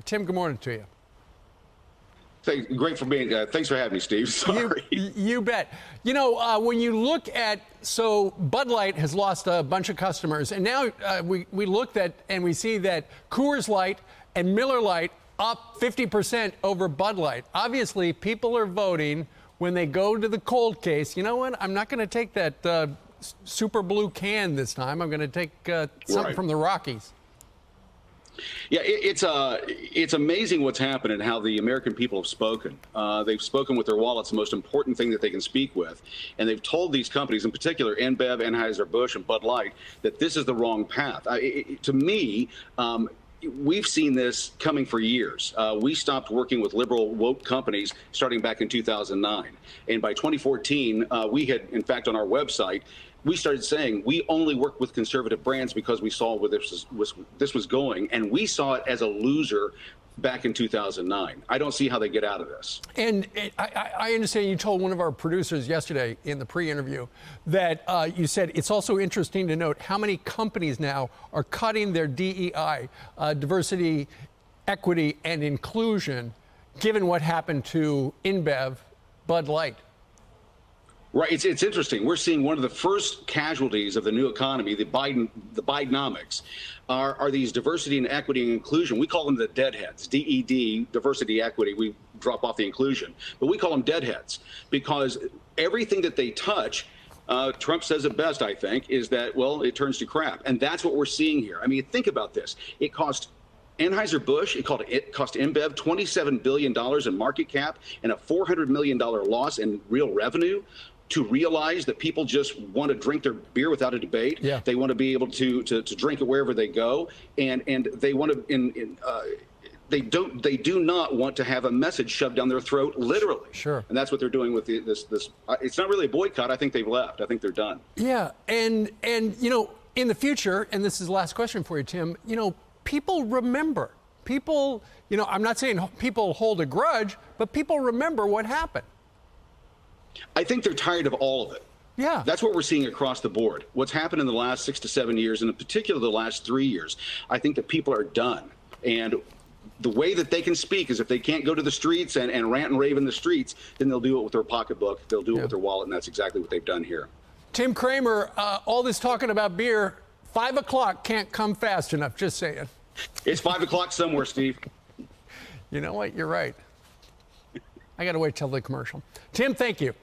Tim, good morning to you. Great for being. Thanks for having me, Steve. Sorry. You bet. You know, when you look at, so Bud Light has lost a bunch of customers, and now we looked at and we see that Coors Light and Miller Lite up 50% over Bud Light. Obviously, people are voting when they go to the cold case. You know what? I'm not going to take that super blue can this time. I'm going to take something from the Rockies. Yeah, it's amazing what's happened and how the American people have spoken. They've spoken with their wallets, the most important thing that they can speak with. And they've told these companies, in particular InBev, Anheuser-Busch, and Bud Light, that this is the wrong path. To me, we've seen this coming for years. We stopped working with liberal woke companies starting back in 2009. And by 2014, we had, in fact, on our website, we started saying we only work with conservative brands because we saw where this was going, and we saw it as a loser back in 2009. I don't see how they get out of this. And I understand you told one of our producers yesterday in the pre-interview that you said it's also interesting to note how many companies now are cutting their DEI, diversity, equity, and inclusion, given what happened to InBev, Bud Light. Right. It's interesting. We're seeing one of the first casualties of the new economy, the Bidenomics, are these diversity and equity and inclusion. We call them the deadheads, DED, diversity, equity. We drop off the inclusion, but we call them deadheads because everything that they touch, Trump says it best, I think, is that, well, it turns to crap. And that's what we're seeing here. I mean, think about this. It cost Anheuser-Busch, it cost InBev $27 billion in market cap and a $400 million loss in real revenue to realize that people just want to drink their beer without a debate. Yeah. They want to be able to drink it wherever they go, and they want to they do not want to have a message shoved down their throat, literally. Sure. And that's what they're doing with this. It's not really a boycott. I think they've left. I think they're done. Yeah, and you know, in the future, and this is the last question for you, Tim. You know, people remember. People, you know, I'm not saying people hold a grudge, but people remember what happened. I think they're tired of all of it. Yeah. That's what we're seeing across the board. What's happened in the last 6 to 7 years, and in particular the last 3 years, I think that people are done. And the way that they can speak is if they can't go to the streets and rant and rave in the streets, then they'll do it with their pocketbook, they'll do it with their wallet, and that's exactly what they've done here. Tim Kramer, all this talking about beer, 5 o'clock can't come fast enough, just saying. It's 5 o'clock somewhere, Steve. You know what? You're right. I got to wait till the commercial. Tim, thank you.